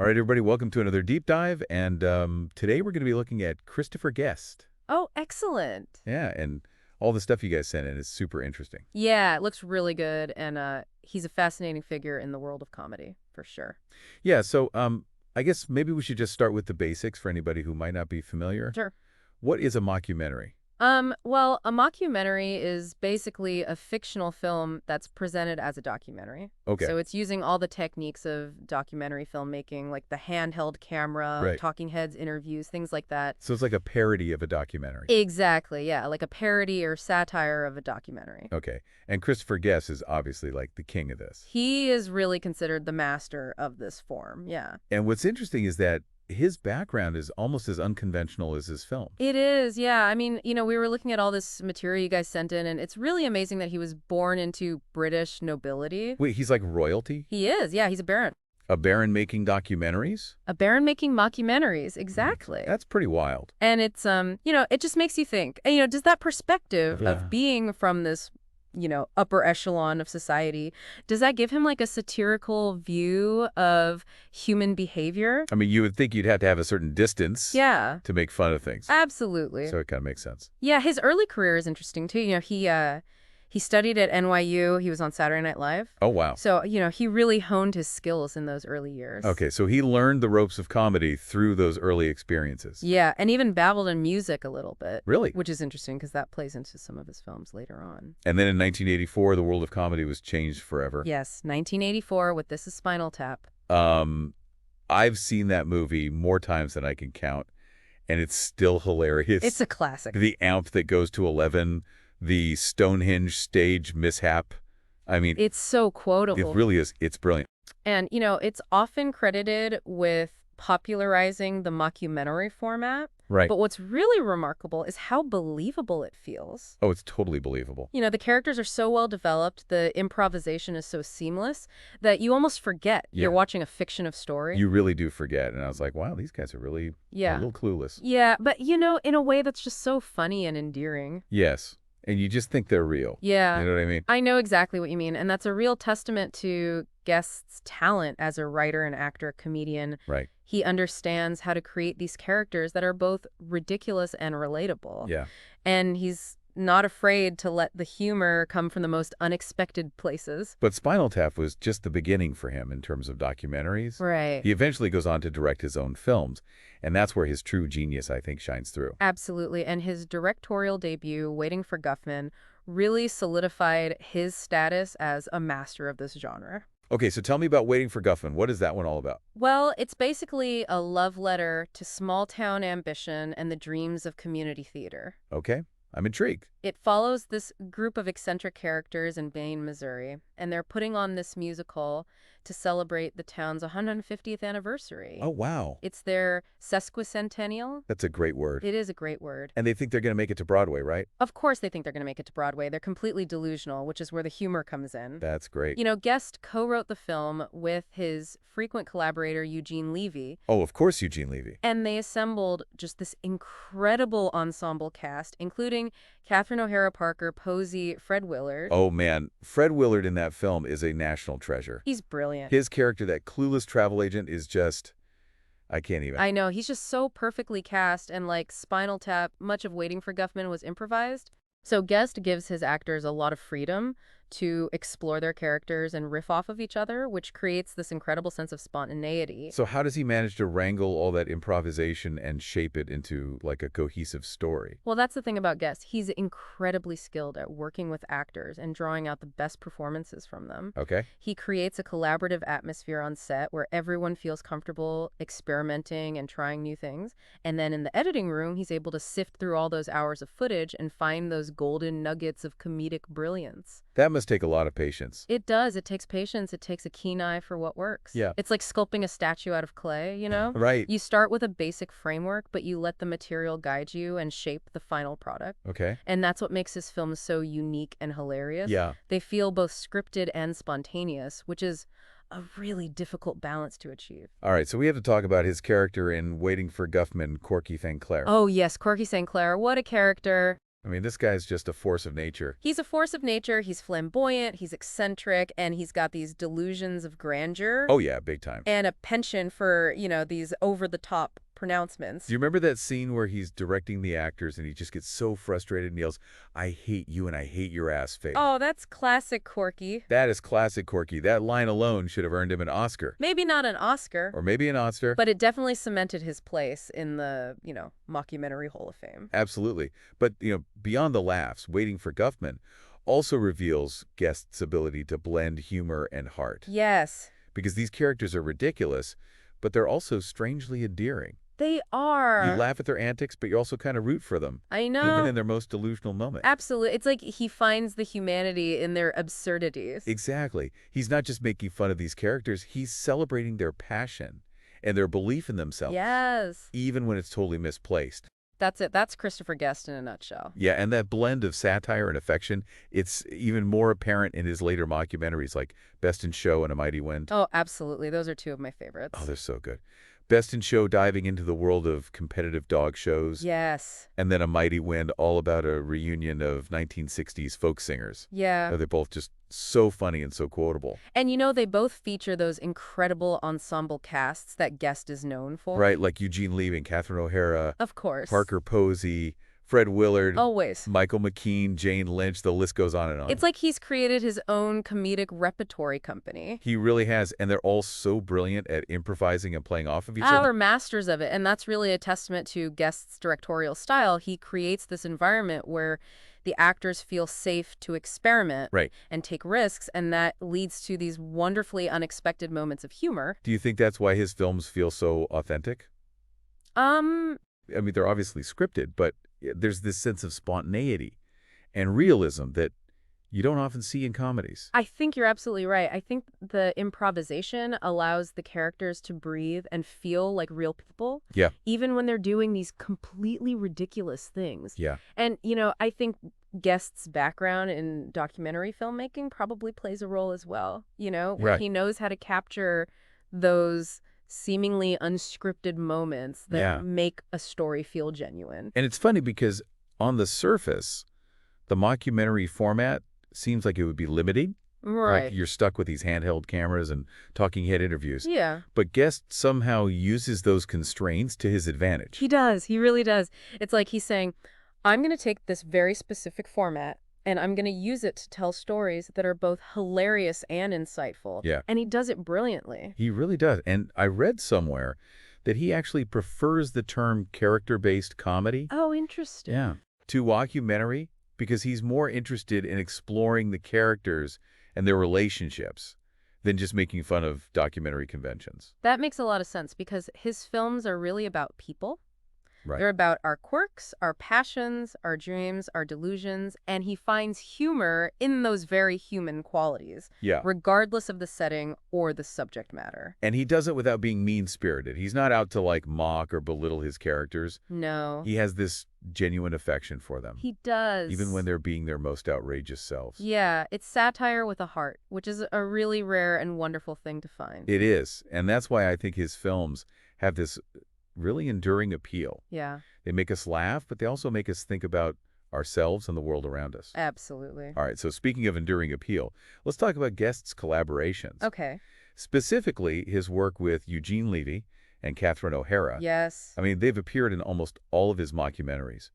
All right, everybody, welcome to another deep dive. And today we're going to be looking at Christopher Guest. Oh, excellent. Yeah, and all the stuff you guys sent in is super interesting. Yeah, it looks really good, and he's a fascinating figure in the world of comedy, for sure. Yeah, so I guess maybe we should just start with the basics for anybody who might not be familiar. Sure. What is a mockumentary? Well, a mockumentary is basically a fictional film that's presented as a documentary. Okay, So it's using all the techniques of documentary filmmaking, like the handheld camera, right. talking heads, interviews, things like that. So it's like a parody of a documentary. Exactly, yeah, like a parody or satire of a documentary. Okay, and Christopher Guest is obviously like the king of this. He is really considered the master of this form, yeah. And what's interesting is that his background is almost as unconventional as his film. It is, yeah. I mean, we were looking at all this material you guys sent in, and it's really amazing that he was born into British nobility. Wait, he's like royalty? He is, yeah, he's a baron. A baron making documentaries? A baron making mockumentaries, exactly. That's pretty wild. And it's, it just makes you think, does that perspective Yeah. of being from this, upper echelon of society, does that give him like a satirical view of human behavior? I mean, you would think you'd have to have a certain distance Yeah, to make fun of things. absolutely. So it kind of makes sense. Yeah, his early career is interesting too. He studied at NYU. He was on Saturday Night Live. Oh, wow. So, he really honed his skills in those early years. Okay, so he learned the ropes of comedy through those early experiences. Yeah, and even babbled in music a little bit. Really? Which is interesting because that plays into some of his films later on. And then in 1984, the world of comedy was changed forever. Yes, 1984 with This Is Spinal Tap. I've seen that movie more times than I can count, and it's still hilarious. It's a classic. The amp that goes to 11, the Stonehenge stage mishap. I mean, It's so quotable. it really is. It's brilliant. And, it's often credited with popularizing the mockumentary format. Right. But what's really remarkable is how believable it feels. Oh, it's totally believable. The characters are so well developed, the improvisation is so seamless that you almost forget you're watching a fiction of story. You really do forget. And I was like, wow, these guys are really a little clueless. Yeah, but in a way that's just so funny and endearing. Yes. And you just think they're real. Yeah. You know what I mean? I know exactly what you mean. And that's a real testament to Guest's talent as a writer and actor, comedian. Right. He understands how to create these characters that are both ridiculous and relatable. Yeah. And he's not afraid to let the humor come from the most unexpected places. But Spinal Tap was just the beginning for him in terms of documentaries. Right. He eventually goes on to direct his own films, and that's where his true genius, I think, shines through. Absolutely. And his directorial debut, Waiting for Guffman, really solidified his status as a master of this genre. Okay, so tell me about Waiting for Guffman. What is that one all about? Well, it's basically a love letter to small-town ambition and the dreams of community theater. Okay, I'm intrigued. It follows this group of eccentric characters in Bain, Missouri, and they're putting on this musical to celebrate the town's 150th anniversary. Oh, wow. It's their sesquicentennial. That's a great word. It is a great word. And they think they're going to make it to Broadway, right? Of course they think they're going to make it to Broadway. They're completely delusional, which is where the humor comes in. That's great. Guest co-wrote the film with his frequent collaborator, Eugene Levy, Oh, of course, Eugene Levy. and they assembled just this incredible ensemble cast, including Catherine O'Hara Parker, Posey, Fred Willard. Oh, man. Fred Willard in that film is a national treasure. He's brilliant. His character, that clueless travel agent, is just... I can't even. I know, he's just so perfectly cast, and like Spinal Tap, much of Waiting for Guffman was improvised. So Guest gives his actors a lot of freedom to explore their characters and riff off of each other, which creates this incredible sense of spontaneity. So how does he manage to wrangle all that improvisation and shape it into like a cohesive story? Well, that's the thing about Guest. He's incredibly skilled at working with actors and drawing out the best performances from them. Okay. He creates a collaborative atmosphere on set where everyone feels comfortable experimenting and trying new things. And then in the editing room, he's able to sift through all those hours of footage and find those golden nuggets of comedic brilliance. That must take a lot of patience. It does. It takes patience. It takes a keen eye for what works. Yeah. It's like sculpting a statue out of clay, Right. You start with a basic framework, but you let the material guide you and shape the final product. Okay. And that's what makes his films so unique and hilarious. Yeah. They feel both scripted and spontaneous, which is a really difficult balance to achieve. All right, so we have to talk about his character in Waiting for Guffman, Corky St. Clair. Oh, yes, Corky St. Clair. What a character. I mean, this guy's just a force of nature. He's a force of nature, he's flamboyant, he's eccentric, and he's got these delusions of grandeur Oh, yeah, big time. and a penchant for, these over-the-top pronouncements. Do you remember that scene where he's directing the actors and he just gets so frustrated and yells, "I hate you and I hate your ass face"? Oh, that's classic Corky. That is classic Corky. That line alone should have earned him an Oscar. Maybe not an Oscar, Or maybe an Oscar. but it definitely cemented his place in the, Mockumentary Hall of Fame. Absolutely. But, beyond the laughs, Waiting for Guffman also reveals Guest's ability to blend humor and heart. Yes, Because these characters are ridiculous, but they're also strangely endearing. they are. You laugh at their antics, but you also kind of root for them. I Even know. in their most delusional moments. Absolutely. It's like he finds the humanity in their absurdities. Exactly. He's not just making fun of these characters, he's celebrating their passion and their belief in themselves. Yes. Even when it's totally misplaced. That's it. That's Christopher Guest in a nutshell. Yeah, and that blend of satire and affection, it's even more apparent in his later mockumentaries like Best in Show and A Mighty Wind. Oh, absolutely. Those are two of my favorites. Oh, they're so good. Best in Show diving into the world of competitive dog shows. Yes. And then A Mighty Wind, all about a reunion of 1960s folk singers. Yeah. They're both just so funny and so quotable. And they both feature those incredible ensemble casts that Guest is known for. Right, like Eugene Levy and Catherine O'Hara, Of course. Parker Posey, Fred Willard, Always. Michael McKean, Jane Lynch, the list goes on and on. It's like he's created his own comedic repertory company. He really has, and they're all so brilliant at improvising and playing off of each They're other. masters of it, and that's really a testament to Guest's directorial style. He creates this environment where the actors feel safe to experiment Right. and take risks, and that leads to these wonderfully unexpected moments of humor. Do you think that's why his films feel so authentic? Um, I mean, they're obviously scripted, but there's this sense of spontaneity and realism that you don't often see in comedies. I think you're absolutely right. I think the improvisation allows the characters to breathe and feel like real people, Yeah, even when they're doing these completely ridiculous things. yeah. And, I think Guest's background in documentary filmmaking probably plays a role as well, where Right. he knows how to capture those seemingly unscripted moments that Yeah. make a story feel genuine. And it's funny because on the surface, the mockumentary format seems like it would be limiting. Right. Like you're stuck with these handheld cameras and talking head interviews. Yeah. But Guest somehow uses those constraints to his advantage. He does. He really does. It's like he's saying, I'm going to take this very specific format and I'm going to use it to tell stories that are both hilarious and insightful. Yeah. And he does it brilliantly. He really does. And I read somewhere that he actually prefers the term character-based comedy Oh, interesting. to mockumentary because he's more interested in exploring the characters and their relationships than just making fun of documentary conventions. That makes a lot of sense because his films are really about people. Right. They're about our quirks, our passions, our dreams, our delusions, and he finds humor in those very human qualities, Yeah. regardless of the setting or the subject matter. And he does it without being mean-spirited. He's not out to like mock or belittle his characters. No. He has this genuine affection for them, He does. even when they're being their most outrageous selves. Yeah, it's satire with a heart, which is a really rare and wonderful thing to find. It is. And that's why I think his films have this really enduring appeal. Yeah, They make us laugh, but they also make us think about ourselves and the world around us. absolutely. All right, so speaking of enduring appeal, let's talk about Guest's collaborations. Okay. Specifically, his work with Eugene Levy and Catherine O'Hara. Yes. I mean, they've appeared in almost all of his mockumentaries,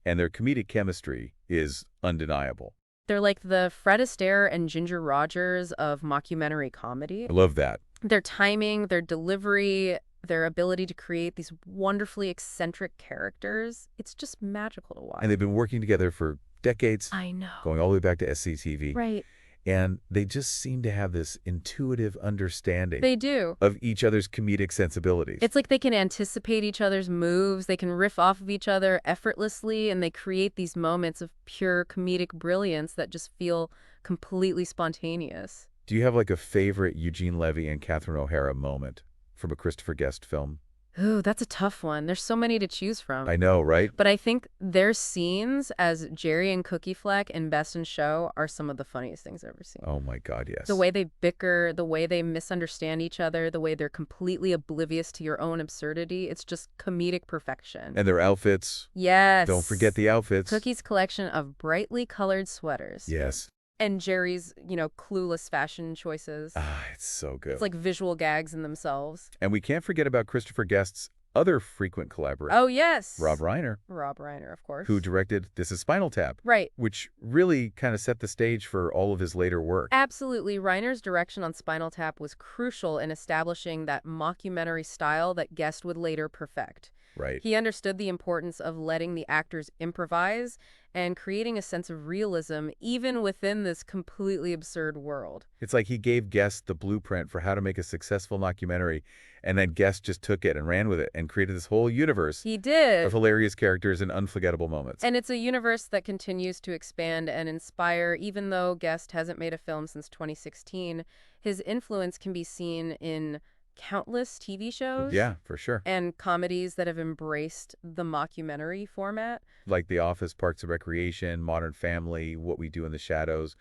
and their comedic chemistry is undeniable. They're like the Fred Astaire and Ginger Rogers of mockumentary comedy. I love that. Their timing, their delivery, their ability to create these wonderfully eccentric characters, it's just magical to watch. And they've been working together for decades, I know. going all the way back to SCTV. Right. And they just seem to have this intuitive understanding They do. of each other's comedic sensibilities. It's like they can anticipate each other's moves, they can riff off of each other effortlessly, and they create these moments of pure comedic brilliance that just feel completely spontaneous. Do you have like a favorite Eugene Levy and Catherine O'Hara moment from a Christopher Guest film? Ooh, that's a tough one. There's so many to choose I from. know, right? But I think their scenes as Jerry and Cookie Fleck in Best in Show are some of the funniest things I've ever seen. Oh my God, The yes. way they bicker, the way they misunderstand each other, the way they're completely oblivious to your own absurdity, it's just comedic perfection. And their outfits. Don't forget Yes. the outfits. Cookie's collection of brightly colored sweaters. Yes. And Jerry's, clueless fashion choices. Ah, it's so good. It's like visual gags in themselves. And we can't forget about Christopher Guest's other frequent collaborator, Oh, yes. Rob Reiner, Rob Reiner, of course. who directed This is Spinal Tap, Right. which really kind of set the stage for all of his later work. Absolutely. Reiner's direction on Spinal Tap was crucial in establishing that mockumentary style that Guest would later perfect. Right. He understood the importance of letting the actors improvise and creating a sense of realism even within this completely absurd world. It's like he gave Guest the blueprint for how to make a successful mockumentary, and then Guest just took it and ran with it and created this whole universe He of did. hilarious characters and unforgettable moments. And it's a universe that continues to expand and inspire. Even though Guest hasn't made a film since 2016, his influence can be seen in countless TV shows. Yeah, for sure. And comedies that have embraced the mockumentary format. Like The Office, Parks and Recreation, Modern Family, What We Do in the Shadows.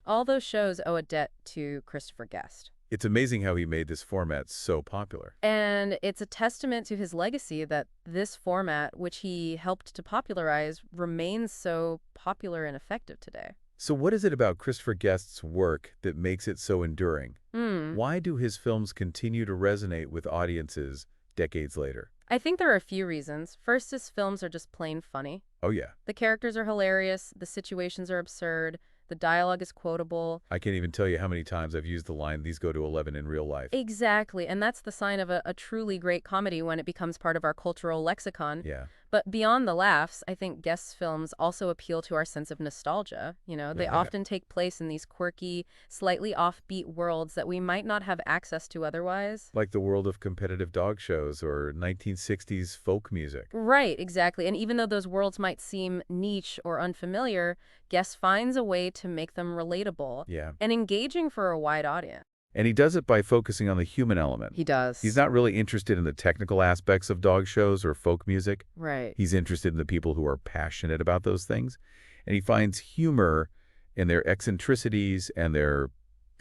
All those shows owe a debt to Christopher Guest. It's amazing how he made this format so popular. And it's a testament to his legacy that this format, which he helped to popularize, remains so popular and effective today. So what is it about Christopher Guest's work that makes it so enduring? Hmm. Why do his films continue to resonate with audiences decades later? I think there are a few reasons. First, his films are just plain funny. Oh, yeah. The characters are hilarious, the situations are absurd, the dialogue is quotable. I can't even tell you how many times I've used the line, "These go to 11 in real life." Exactly, and that's the sign of a truly great comedy when it becomes part of our cultural lexicon. Yeah. But beyond the laughs, I think Guest's films also appeal to our sense of nostalgia. They often take place in these quirky, slightly offbeat worlds that we might not have access to otherwise. Like the world of competitive dog shows or 1960s folk music. Right, exactly. And even though those worlds might seem niche or unfamiliar, Guest finds a way to make them relatable Yeah. and engaging for a wide audience. And he does it by focusing on the human element. He does. He's not really interested in the technical aspects of dog shows or folk music. Right. He's interested in the people who are passionate about those things. And he finds humor in their eccentricities and their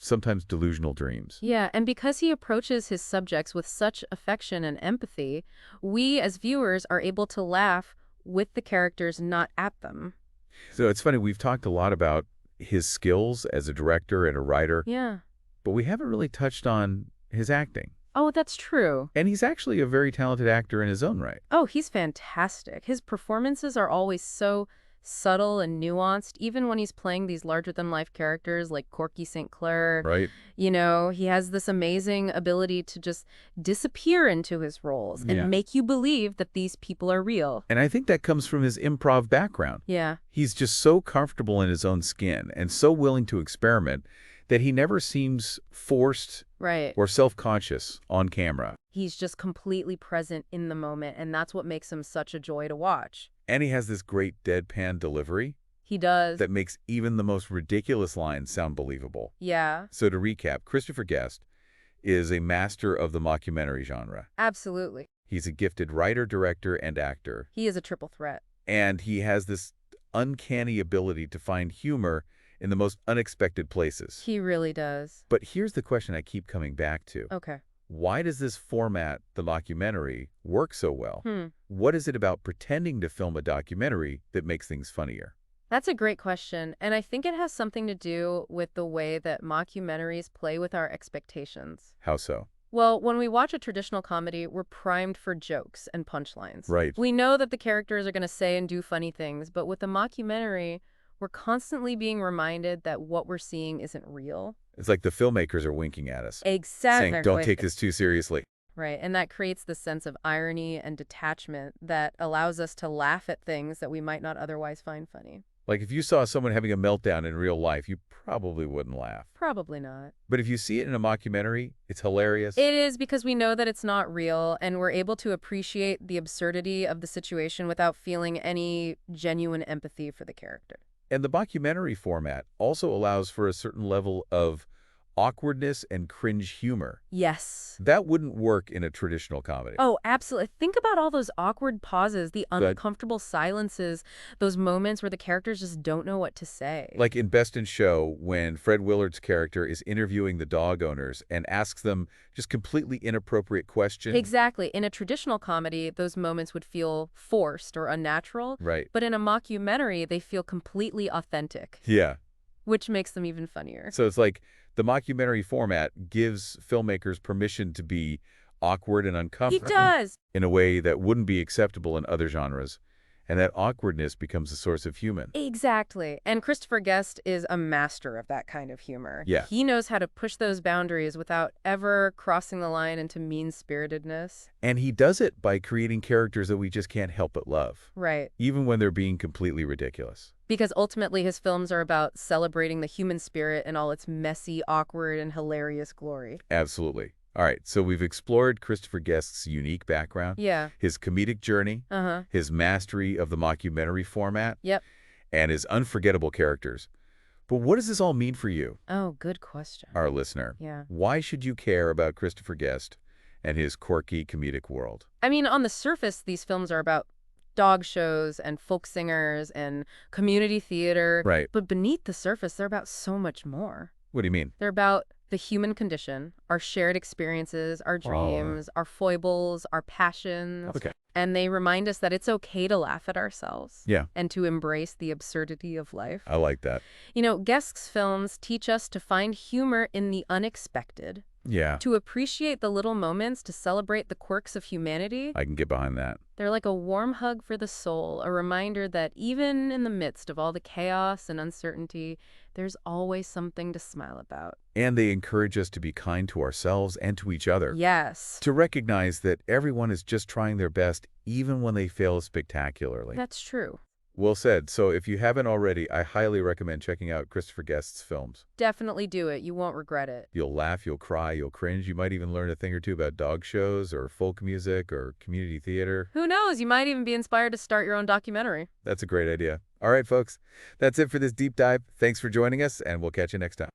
sometimes delusional dreams. Yeah, and because he approaches his subjects with such affection and empathy, we as viewers are able to laugh with the characters, not at them. So it's funny, we've talked a lot about his skills as a director and a writer, Yeah. but we haven't really touched on his acting. Oh, that's true. And he's actually a very talented actor in his own right. Oh, he's fantastic. His performances are always so subtle and nuanced, even when he's playing these larger-than-life characters like Corky St. Clair. Right? He has this amazing ability to just disappear into his roles and Yeah. make you believe that these people are real. And I think that comes from his improv background. Yeah. He's just so comfortable in his own skin and so willing to experiment that he never seems forced Right. or self-conscious on camera. He's just completely present in the moment, and that's what makes him such a joy to watch. And he has this great deadpan delivery He does. that makes even the most ridiculous lines sound believable. Yeah, So to recap, Christopher Guest is a master of the mockumentary genre. absolutely. He's a gifted writer, director, and actor. He is a triple threat. And he has this uncanny ability to find humor in the most unexpected places. He really does. But here's the question I keep coming back to. Okay. Why does this format, the mockumentary, work so well? Hmm. What is it about pretending to film a documentary that makes things funnier? That's a great question, and I think it has something to do with the way that mockumentaries play with our expectations. How so? Well, when we watch a traditional comedy, we're primed for jokes and punchlines. Right. We know that the characters are going to say and do funny things, but with a mockumentary, we're constantly being reminded that what we're seeing isn't real. It's like the filmmakers are winking at us, Exactly. saying, don't take this too seriously. Right, and that creates the sense of irony and detachment that allows us to laugh at things that we might not otherwise find funny. Like if you saw someone having a meltdown in real life, you probably wouldn't laugh. Probably not. But if you see it in a mockumentary, it's hilarious. It is because we know that it's not real, and we're able to appreciate the absurdity of the situation without feeling any genuine empathy for the character. And the mockumentary format also allows for a certain level of awkwardness and cringe humor. Yes. That wouldn't work in a traditional comedy. Oh, absolutely. Think about all those awkward pauses, the But uncomfortable silences, those moments where the characters just don't know what to say. like in Best in Show, when Fred Willard's character is interviewing the dog owners and asks them just completely inappropriate questions. Exactly. In a traditional comedy, those moments would feel forced or unnatural. Right. But in a mockumentary, they feel completely authentic, Yeah. which makes them even funnier. So it's like the mockumentary format gives filmmakers permission to be awkward and He uncomfortable does. in a way that wouldn't be acceptable in other genres. And that awkwardness becomes a source of human. Exactly. And Christopher Guest is a master of that kind of humor. Yeah. He knows how to push those boundaries without ever crossing the line into mean-spiritedness. And he does it by creating characters that we just can't help but love, Right. even when they're being completely ridiculous. Because ultimately his films are about celebrating the human spirit in all its messy, awkward, and hilarious glory. Absolutely. All right, so we've explored Christopher Guest's unique background, Yeah. his comedic journey, Uh-huh. his mastery of the mockumentary format, Yep. and his unforgettable characters. But what does this all mean for you, Oh, good question. our listener? Yeah. Why should you care about Christopher Guest and his quirky comedic world? I mean, on the surface, these films are about dog shows and folk singers and community theater. Right. But beneath the surface, they're about so much more. What do you mean? They're about the human condition, our shared experiences, our dreams, our foibles, our passions. Okay. And they remind us that it's okay to laugh at ourselves. Yeah. And to embrace the absurdity of life. I like that. You know, Guest's films teach us to find humor in the unexpected, Yeah, to appreciate the little moments, to celebrate the quirks of humanity. I can get behind that. They're like a warm hug for the soul, a reminder that even in the midst of all the chaos and uncertainty, there's always something to smile about. And they encourage us to be kind to ourselves and to each other. Yes. To recognize that everyone is just trying their best, even when they fail spectacularly. That's true. Well said. So if you haven't already, I highly recommend checking out Christopher Guest's films. Definitely do it. You won't regret it. You'll laugh, you'll cry, you'll cringe. You might even learn a thing or two about dog shows or folk music or community theater. Who knows? You might even be inspired to start your own documentary. That's a great idea. All right, folks. That's it for this deep dive. Thanks for joining us, and we'll catch you next time.